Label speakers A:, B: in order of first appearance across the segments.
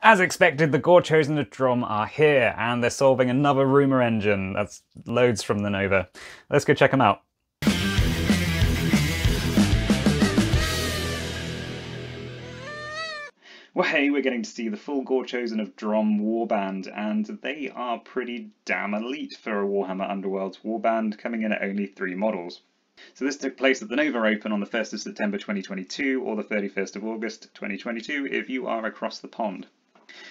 A: As expected, the Gorechosen of Dromm are here, and they're solving another rumour engine. That's loads from the Nova. Let's go check them out. Well, hey, we're getting to see the full Gorechosen of Dromm warband, and they are pretty damn elite for a Warhammer Underworlds warband, coming in at only 3 models. So this took place at the Nova Open on the 1st of September 2022 or the 31st of August 2022 if you are across the pond.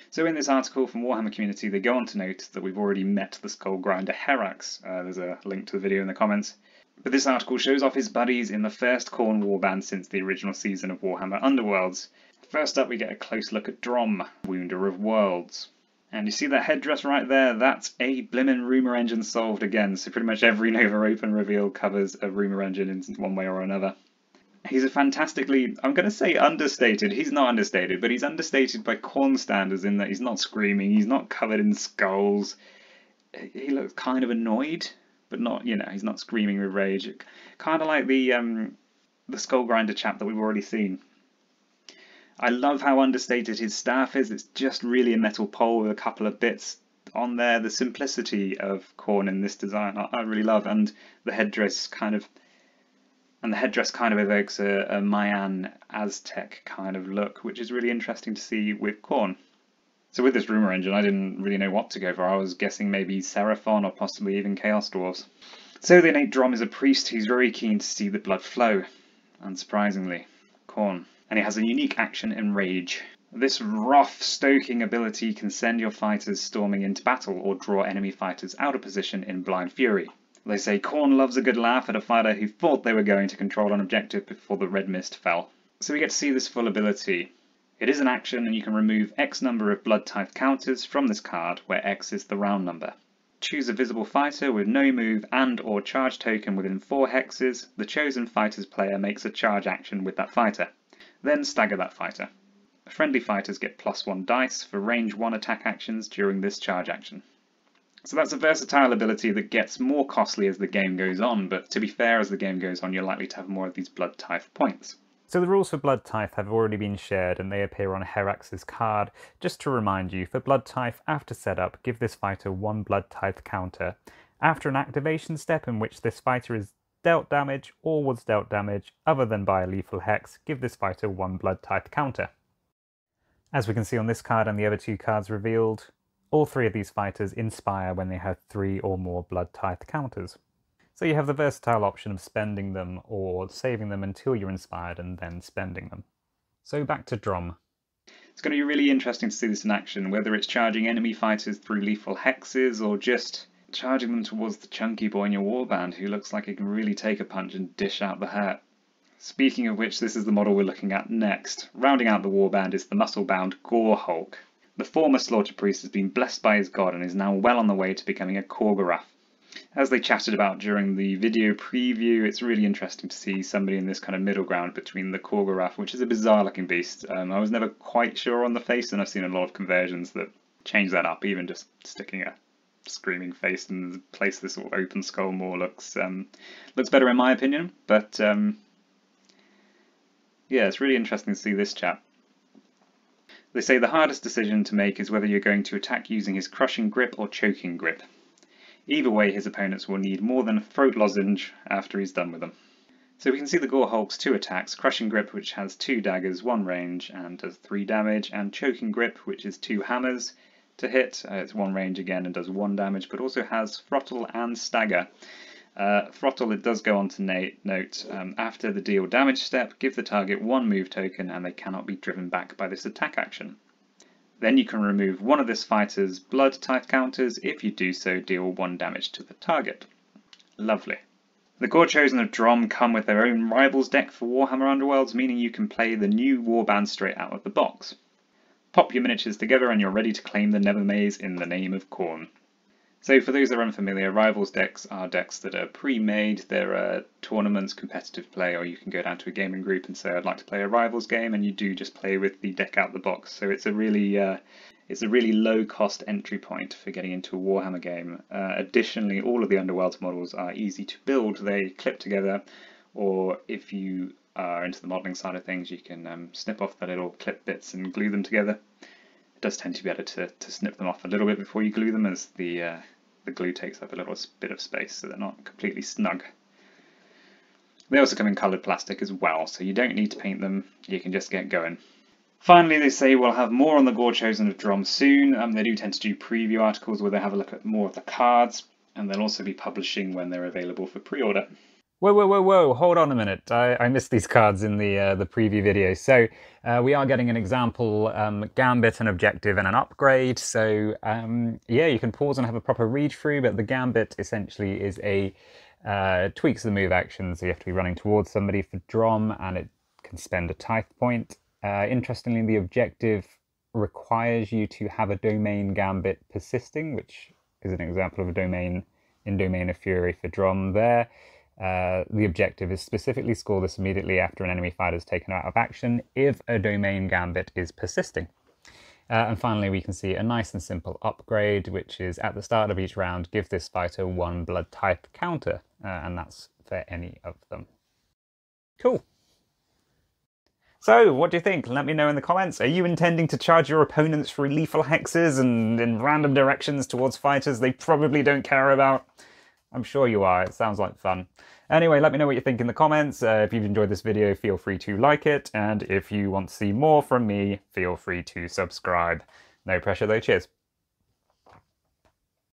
A: So in this article from Warhammer Community, they go on to note that we've already met the Skullgrinder Herax. There's a link to the video in the comments. But this article shows off his buddies in the first khorne warband since the original season of Warhammer Underworlds. First up, we get a close look at Dromm, Wounder of Worlds. And you see that headdress right there? That's a blimmin' rumour engine solved again. So pretty much every Nova Open reveal covers a rumour engine in one way or another. He's a fantastically, I'm going to say understated. He's not understated, but he's understated by khorne standards in that he's not screaming, he's not covered in skulls. He looks kind of annoyed, but not, you know, he's not screaming with rage. Kind of like the Skullgrinder chap that we've already seen. I love how understated his staff is. It's just really a metal pole with a couple of bits on there. The simplicity of khorne in this design I really love, and the headdress kind of evokes a Mayan Aztec kind of look, which is really interesting to see with khorne. So with this rumour engine, I didn't really know what to go for. I was guessing maybe Seraphon or possibly even Chaos Dwarves. So they name Dromm as a priest who's very keen to see the blood flow, unsurprisingly, khorne. And he has a unique action in Rage. This wrath-stoking ability can send your fighters storming into battle or draw enemy fighters out of position in blind fury. They say khorne loves a good laugh at a fighter who thought they were going to control an objective before the red mist fell. So we get to see this full ability. It is an action and you can remove X number of blood type counters from this card, where X is the round number. Choose a visible fighter with no move and or charge token within 4 hexes. The chosen fighter's player makes a charge action with that fighter. Then stagger that fighter. Friendly fighters get +1 dice for range 1 attack actions during this charge action. So that's a versatile ability that gets more costly as the game goes on, but to be fair, as the game goes on, you're likely to have more of these blood tithe points. So the rules for blood tithe have already been shared and they appear on Herax's card. Just to remind you, for blood tithe after setup, give this fighter 1 blood tithe counter. After an activation step in which this fighter is dealt damage or was dealt damage other than by a lethal hex, give this fighter 1 blood tithe counter. As we can see on this card and the other 2 cards revealed, all 3 of these fighters inspire when they have 3 or more blood tithe counters. So you have the versatile option of spending them or saving them until you're inspired and then spending them. So back to Dromm. It's going to be really interesting to see this in action, whether it's charging enemy fighters through lethal hexes or just charging them towards the chunky boy in your warband who looks like he can really take a punch and dish out the hurt. Speaking of which, this is the model we're looking at next. Rounding out the warband is the muscle-bound Gore Hulk. The former Slaughter Priest has been blessed by his god and is now well on the way to becoming a Khorgorath. As they chatted about during the video preview, it's really interesting to see somebody in this kind of middle ground between the Khorgorath, which is a bizarre looking beast. I was never quite sure on the face, and I've seen a lot of conversions that change that up, even just sticking a screaming face in the place this sort of open skull more looks better in my opinion, but yeah, it's really interesting to see this chap. They say the hardest decision to make is whether you're going to attack using his crushing grip or choking grip. Either way, his opponents will need more than a throat lozenge after he's done with them. So we can see the Gore Hulk's 2 attacks, Crushing Grip, which has 2 daggers, 1 range and does 3 damage, and Choking Grip, which is 2 hammers to hit. It's 1 range again and does 1 damage, but also has Throttle and Stagger. Throttle, it does go on to note, after the deal damage step, give the target 1 move token and they cannot be driven back by this attack action. Then you can remove one of this fighter's blood type counters. If you do so, deal 1 damage to the target. Lovely. The Gorechosen of Dromm come with their own Rivals deck for Warhammer Underworlds, meaning you can play the new warband straight out of the box. Pop your miniatures together and you're ready to claim the Nethermaze in the name of khorne. So for those that are unfamiliar, Rivals decks are decks that are pre-made. They're tournaments, competitive play, or you can go down to a gaming group and say I'd like to play a Rivals game, and you do just play with the deck out the box. So it's a really low cost entry point for getting into a Warhammer game. Additionally, all of the Underworlds models are easy to build. They clip together, or if you are into the modelling side of things, you can snip off the little clip bits and glue them together. It does tend to be better to snip them off a little bit before you glue them, as the glue takes up a little bit of space, so they're not completely snug. They also come in coloured plastic as well, so you don't need to paint them, you can just get going. Finally, they say we'll have more on the Gorechosen of Dromm soon. They do tend to do preview articles where they have a look at more of the cards, and they'll also be publishing when they're available for pre-order.
B: Whoa, hold on a minute. I missed these cards in the preview video. So we are getting an example Gambit, an objective, and an upgrade. So yeah, you can pause and have a proper read through, but the Gambit essentially is a tweaks the move action, so you have to be running towards somebody for Dromm, and it can spend a tithe point. Interestingly, the objective requires you to have a domain Gambit persisting, which is an example of a domain in Domain of Fury for Dromm there. The objective is specifically score this immediately after an enemy fighter is taken out of action if a domain Gambit is persisting. And finally, we can see a nice and simple upgrade, which is at the start of each round, give this fighter 1 blood type counter, and that's for any of them. Cool. So, what do you think? Let me know in the comments. Are you intending to charge your opponents through lethal hexes and in random directions towards fighters they probably don't care about? I'm sure you are. It sounds like fun. Anyway, let me know what you think in the comments. If you've enjoyed this video, feel free to like it. And if you want to see more from me, feel free to subscribe. No pressure though. Cheers.